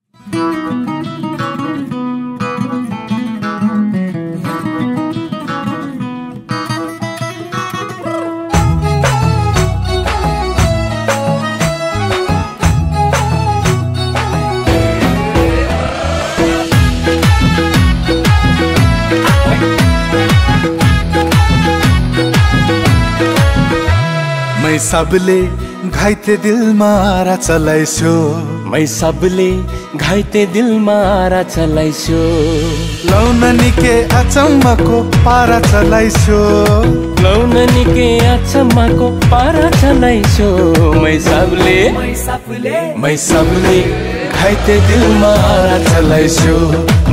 मैं सबले घाइते दिल मारा चलाइसो, मैं सबले घाइते दिल मारा चलाइसो, लौन निके अचम्मको पारा चलाइसो, लौन निके अचम्मको पारा चलाइसो। मैं सबले घाइते दिल मारा चलाइसो,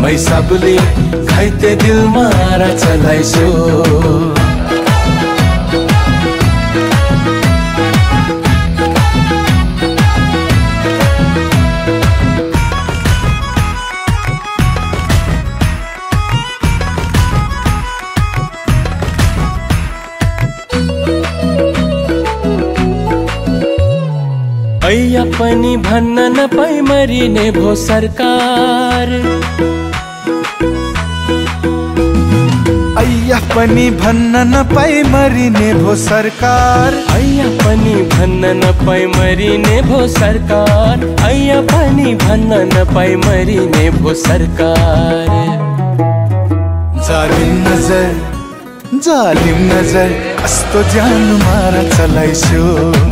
मैं सबले घाइते दिल मारा चलाइसो। ऐया पनि भन्न नपाई मरिने भो सरकार, ऐया पनि भन्न नपाई मरिने भो सरकार, ऐया पनि भन्न नपाई मरिने भो सरकार, ऐया पनि भन्न नपाई मरिने भो सरकार। जालिम नजर कस्तो ज्यान मारा चलाइसो,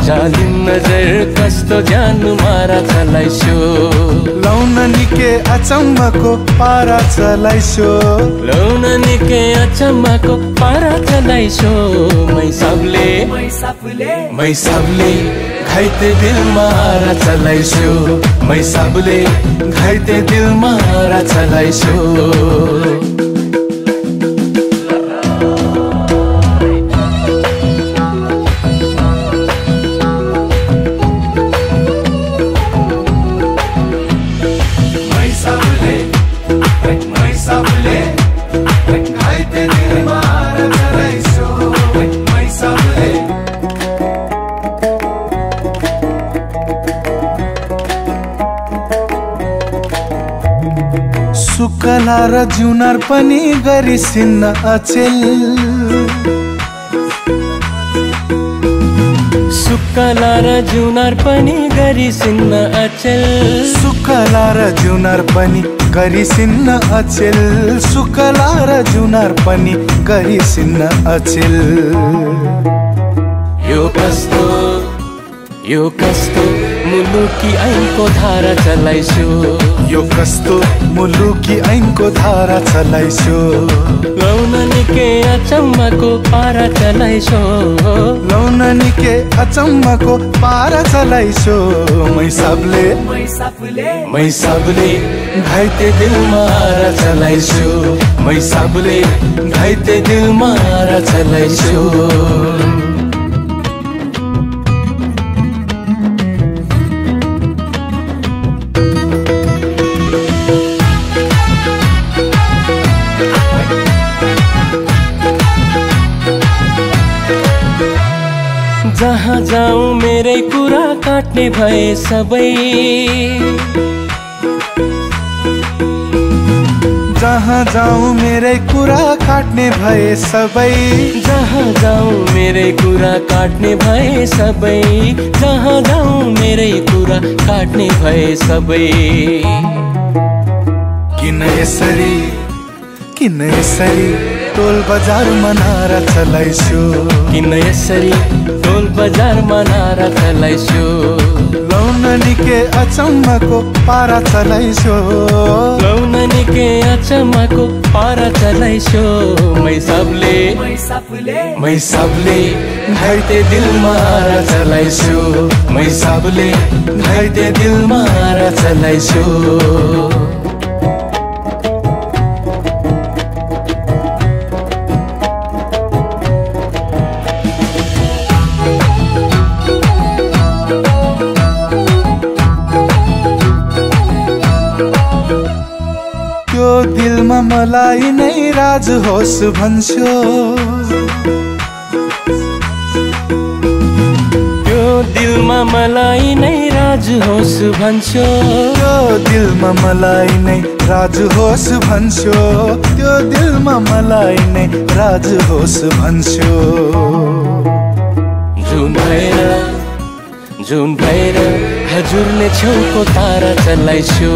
जालिम नजर कस्तो ज्यान मारा चलाइसो, लौन निके अचम्मको पारा चलाइसो, लौन निके अचम्मको पारा चलाइसो। मैं सबले घाइते दिल मारा चलाइसो, मैं सबले घाइते दिल मारा चलाइसो। सुकला र जुनार पनि गरिसिन्न अचेल, सुकला र जुनार पनि गरिसिन्न अचेल, सुकला र जुनार पनि गरिसिन्न अचेल, सुकला र जुनार पनि गरिसिन्न अचेल। यो कस्तो मुलुकी ऐनको धारा चलाइसो, यो कस्तो मुलुकी ऐनको धारा चलाइसो, लौन निके अचम्मको पारा चलाइसो, लौन निके अचम्मको पारा चलाइसो। मैं सबले घाइते दिल मारा चलाइसो, मैं सबले घाइते दिल मारा चलाइसो। जहाँ जाऊँ मेरै कुरा काट्ने भए सबै, जहाँ जाऊँ मेरै कुरा काट्ने भए सबै, जहाँ जाऊँ मेरै कुरा काट्ने भए सबै, जहाँ जाऊँ मेरै कुरा काट्ने भए सबै। किन यसरी टोल बजार मनारा चलाइसो, किन यसरी टोल बजार मनारा चलाइसो, लौन निके अचम्मको पारा चलाइसो, लौन निके अचम्मको पारा चलाइसो। मैं सबले घाइते दिल मारा चलाइसो, मैं सबले घाइते दिल मारा चलाइसो। दिलमा मलाई नै राज होस् भन्छौ, त्यो दिलमा मलाई नै राज राज होस् भन्छौ, त्यो दिलमा मलाई नै राज होस् भन्छौ, त्यो दिलमा मलाई नै राज होस् भन्छौ। जुन भएर हजुरले छेउको तारा चलाइस्यो,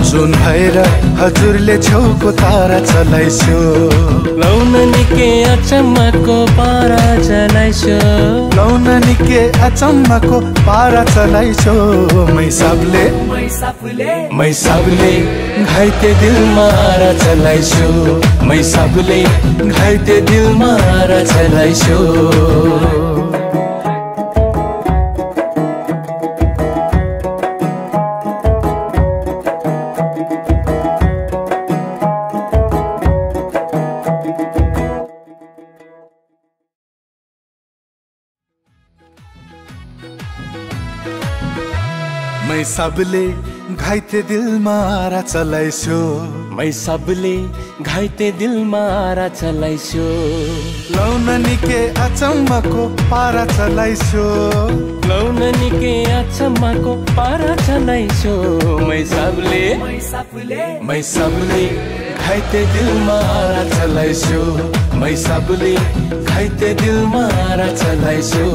जुन भएर हजुरले छेउको तारा चलाइस्यो। लौन निके अचम्मको पारा चलाइस्यो, लौन निके अचम्मको पारा चलाइस्यो। मैसाबले घाइते दिलमा आरा चलाइस्यो, मैसाबले घाइते दिलमा आरा चलाइस्यो। मैसाबले घाइते दिलमा आरा चलाइस्यो, मैसाबले घाइते दिलमा आरा चलाइस्यो। लौन निके अचम्मको पारा चलाइस्यो, लौन निके अचम्मको पारा चलाइस्यो। मैसाबले घाइते दिलमा आरा चलाइस्यो, मैसाबले घाइते दिलमा आरा चलाइस्यो।